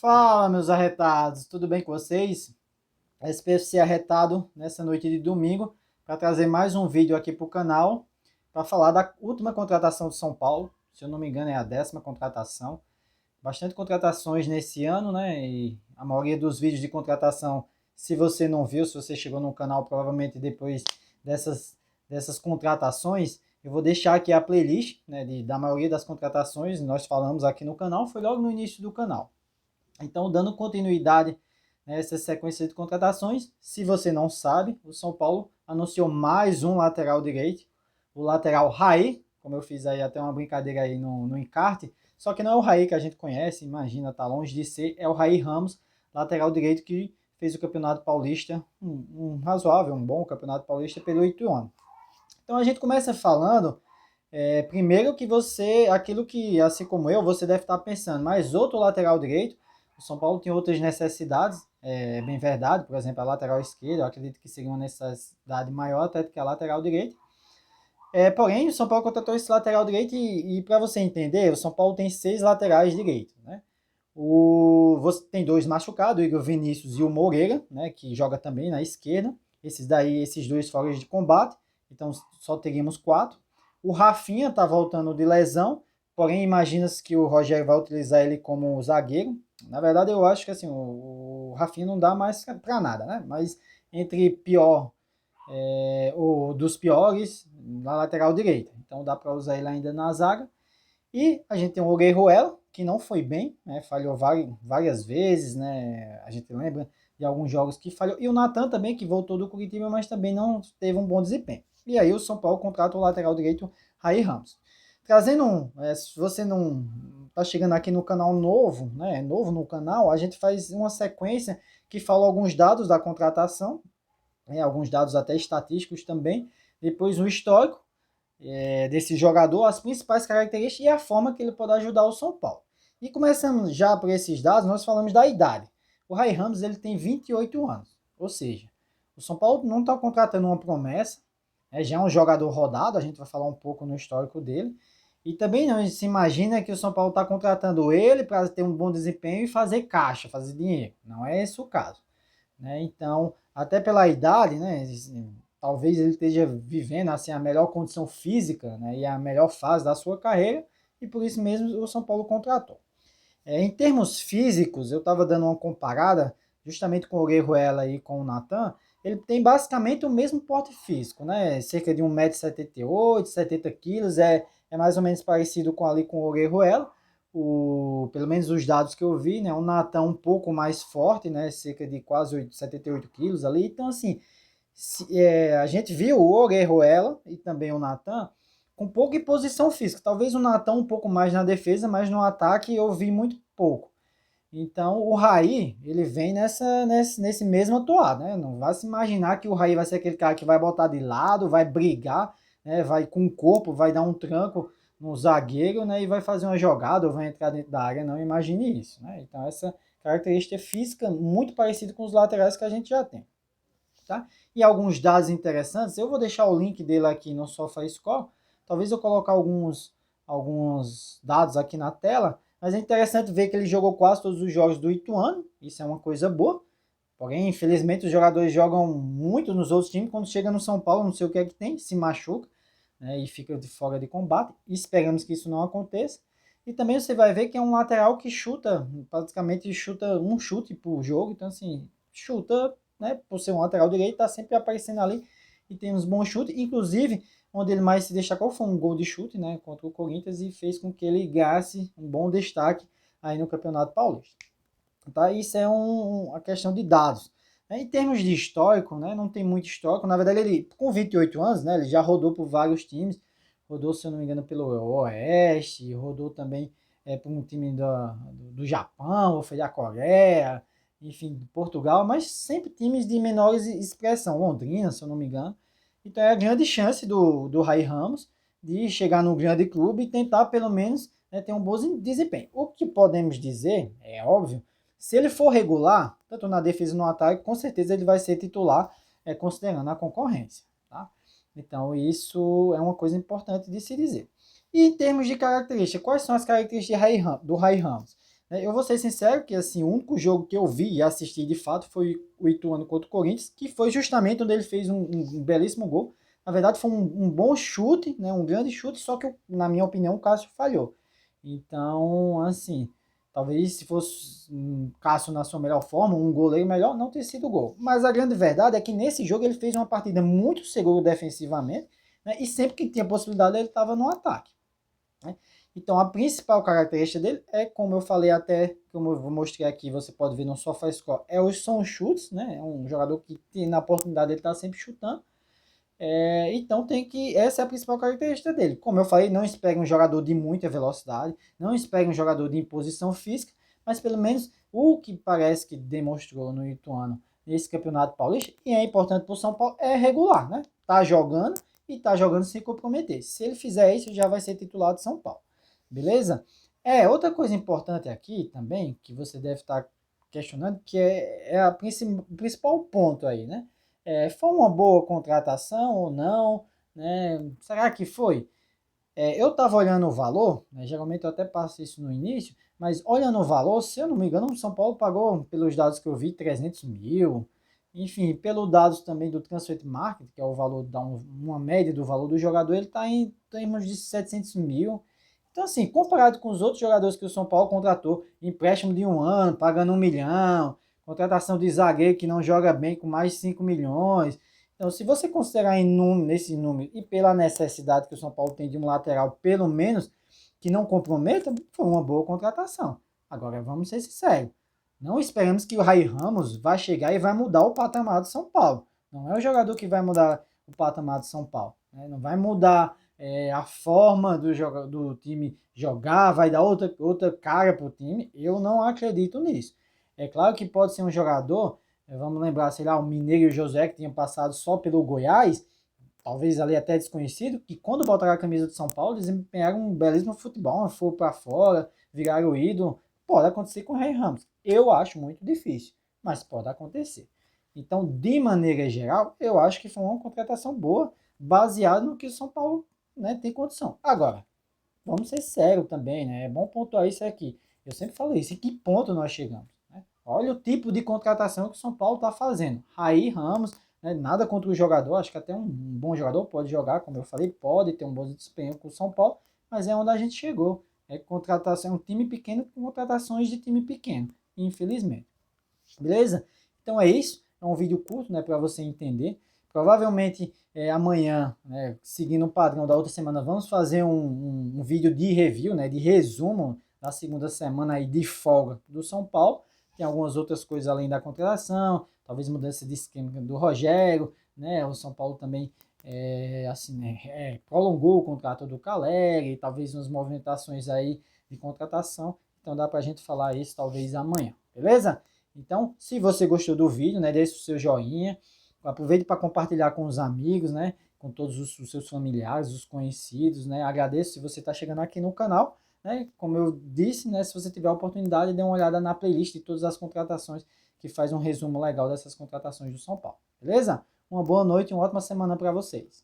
Fala, meus arretados, tudo bem com vocês? SPFC arretado nessa noite de domingo para trazer mais um vídeo aqui para o canal para falar da última contratação do São Paulo. Se eu não me engano, é a 10ª contratação. Bastante contratações nesse ano, né? E a maioria dos vídeos de contratação, se você não viu, se você chegou no canal, provavelmente depois dessas contratações, eu vou deixar aqui a playlist, né, da maioria das contratações. Nós falamos aqui no canal, foi logo no início do canal. Então, dando continuidade nessa sequência de contratações, se você não sabe, o São Paulo anunciou mais um lateral direito, o lateral Raí, como eu fiz aí até uma brincadeira aí no encarte, só que não é o Raí que a gente conhece, imagina, tá longe de ser, é o Raí Ramos, lateral direito que fez o Campeonato Paulista, um razoável, um bom Campeonato Paulista pelo Ituano. Então a gente começa falando, primeiro que você, aquilo que, assim como eu, você deve estar pensando, mas outro lateral direito, o São Paulo tem outras necessidades, é bem verdade, por exemplo, a lateral esquerda, eu acredito que seria uma necessidade maior até do que a lateral direita. Porém, o São Paulo contratou esse lateral direito e para você entender, o São Paulo tem 6 laterais direitos, né? Você tem 2 machucados, o Igor Vinícius e o Moreira, né, que joga também na esquerda. Esses 2 fora de combate, então só teríamos 4. O Rafinha está voltando de lesão, porém imagina-se que o Rogério vai utilizar ele como zagueiro. Na verdade, eu acho que assim, o Rafinha não dá mais para nada, né? Mas entre pior, ou dos piores, na lateral direita. Então dá para usar ele ainda na zaga. E a gente tem o Orejuela, que não foi bem, né? Falhou várias vezes, né? A gente lembra de alguns jogos que falhou. E o Natan também, que voltou do Curitiba, mas também não teve um bom desempenho. E aí o São Paulo contrata o lateral direito Raí Ramos. Trazendo se você não está chegando aqui no canal novo, né? Novo no canal, a gente faz uma sequência que fala alguns dados da contratação, né, alguns dados até estatísticos também, depois um histórico desse jogador, as principais características e a forma que ele pode ajudar o São Paulo. E começando já por esses dados, nós falamos da idade. O Ray Ramos ele tem 28 anos, ou seja, o São Paulo não está contratando uma promessa, já é um jogador rodado, a gente vai falar um pouco no histórico dele, e também não se imagina que o São Paulo está contratando ele para ter um bom desempenho e fazer caixa, fazer dinheiro. Não é esse o caso, né? Então, até pela idade, né, talvez ele esteja vivendo assim a melhor condição física, né, e a melhor fase da sua carreira, e por isso mesmo o São Paulo contratou. Em termos físicos, eu estava dando uma comparada justamente com o Orejuela e com o Natan, ele tem basicamente o mesmo porte físico, né? Cerca de 1,78 m, 70 quilos, é mais ou menos parecido com o Orejuela, pelo menos os dados que eu vi, né? O Natan um pouco mais forte, né? Cerca de quase 78 quilos ali. Então, assim, a gente viu o Orejuela e também o Natan com pouca imposição física. Talvez o Natan um pouco mais na defesa, mas no ataque eu vi muito pouco. Então o Raí, ele vem nesse mesmo atuar, né? Não vai se imaginar que o Raí vai ser aquele cara que vai botar de lado, vai brigar, né? Vai com o corpo, vai dar um tranco no zagueiro, né? E vai fazer uma jogada ou vai entrar dentro da área. Não imagine isso, né? Então essa característica física muito parecida com os laterais que a gente já tem, tá? E alguns dados interessantes, eu vou deixar o link dele aqui no SofaScore, talvez eu colocar alguns dados aqui na tela, mas é interessante ver que ele jogou quase todos os jogos do Ituano, isso é uma coisa boa, porém, infelizmente, os jogadores jogam muito nos outros times, quando chega no São Paulo, não sei o que é que tem, se machuca, né, e fica de fora de combate, esperamos que isso não aconteça. E também você vai ver que é um lateral que chuta, praticamente chuta um chute por jogo, então assim, chuta, né, por ser um lateral direito, tá sempre aparecendo ali e tem uns bons chutes, inclusive, onde ele mais se destacou foi um gol de chute, né, contra o Corinthians e fez com que ele ganhasse um bom destaque aí no Campeonato Paulista. Tá? Isso é uma questão de dados. Em termos de histórico, né, não tem muito histórico. Na verdade, ele, com 28 anos, né, ele já rodou por vários times. Rodou, se eu não me engano, pelo Oeste, rodou também por um time do Japão, ou foi da Coreia, enfim, de Portugal, mas sempre times de menores expressão. Londrina, se eu não me engano. Então é a grande chance do Ray Ramos de chegar no grande clube e tentar, pelo menos, né, ter um bom desempenho. O que podemos dizer, é óbvio, se ele for regular, tanto na defesa e no ataque, com certeza ele vai ser titular, considerando a concorrência. Tá? Então, isso é uma coisa importante de se dizer. E em termos de características, quais são as características do Ray Ramos? né? Eu vou ser sincero que assim, o único jogo que eu vi e assisti de fato foi o Ituano contra o Corinthians, que foi justamente onde ele fez um belíssimo gol. Na verdade, foi um bom chute, né? Um grande chute, só que, na minha opinião, o Cássio falhou. Então, assim, talvez se fosse um Cássio na sua melhor forma, um goleiro melhor, não teria sido gol. Mas a grande verdade é que nesse jogo ele fez uma partida muito segura defensivamente, né? E sempre que tinha possibilidade ele estava no ataque, né? Então a principal característica dele é, como eu falei até, como eu vou mostrar aqui, você pode ver no SofaScore, são os chutes, né? É um jogador que tem, na oportunidade ele está sempre chutando. Então essa é a principal característica dele. Como eu falei, não espere um jogador de muita velocidade, não espere um jogador de imposição física, mas pelo menos o que parece que demonstrou no Ituano nesse Campeonato Paulista, e é importante para o São Paulo, é regular, né? Tá jogando e tá jogando sem comprometer. Se ele fizer isso, já vai ser titular de São Paulo. Beleza? Outra coisa importante aqui também, que você deve estar questionando, que o principal ponto aí, né? Foi uma boa contratação ou não, né? Será que foi? Eu estava olhando o valor, né? Geralmente eu até passo isso no início, mas olhando o valor, se eu não me engano, o São Paulo pagou, pelos dados que eu vi, 300 mil. Enfim, pelos dados também do Transfer Market, que é o valor, dá uma média do valor do jogador, ele está em termos de 700 mil. Então, assim, comparado com os outros jogadores que o São Paulo contratou, empréstimo de 1 ano, pagando 1 milhão, contratação de zagueiro que não joga bem com mais de 5 milhões. Então, se você considerar nesse número e pela necessidade que o São Paulo tem de um lateral, pelo menos, que não comprometa, foi uma boa contratação. Agora, vamos ser sinceros. Não esperamos que o Rai Ramos vai chegar e vai mudar o patamar do São Paulo. Não é o jogador que vai mudar o patamar do São Paulo, né? Não vai mudar a forma do time jogar, vai dar outra cara para o time. Eu não acredito nisso. É claro que pode ser um jogador, vamos lembrar, sei lá, o Mineiro e o José, que tinham passado só pelo Goiás, talvez ali até desconhecido, que quando botaram a camisa de São Paulo, desempenharam um belíssimo futebol, foram para fora, viraram ídolo. Pode acontecer com o Rei Ramos. Eu acho muito difícil, mas pode acontecer. Então, de maneira geral, eu acho que foi uma contratação boa, baseado no que o São Paulo, né, tem condição. Agora, vamos ser sérios também, né? É bom pontuar isso aqui. Eu sempre falo isso. Em que ponto nós chegamos, né? Olha o tipo de contratação que o São Paulo está fazendo. Raí Ramos, né? Nada contra o jogador. Acho que até um bom jogador pode jogar, como eu falei, pode ter um bom desempenho com o São Paulo, mas é onde a gente chegou. Contratação, um time pequeno com contratações de time pequeno, infelizmente. Beleza? Então é isso. É um vídeo curto, né, para você entender. Provavelmente amanhã, né, seguindo o padrão da outra semana, vamos fazer um vídeo de review, né, de resumo da segunda semana aí de folga do São Paulo. Tem algumas outras coisas além da contratação, talvez mudança de esquema do Rogério, né? O São Paulo também assim, né, prolongou o contrato do Caleri, talvez umas movimentações aí de contratação. Então dá para a gente falar isso talvez amanhã, beleza? Então, se você gostou do vídeo, né, deixe o seu joinha, aproveite para compartilhar com os amigos, né, com todos os seus familiares, os conhecidos, né, agradeço se você está chegando aqui no canal, né, como eu disse, né, se você tiver a oportunidade, dê uma olhada na playlist de todas as contratações, que faz um resumo legal dessas contratações do São Paulo, beleza? Uma boa noite e uma ótima semana para vocês.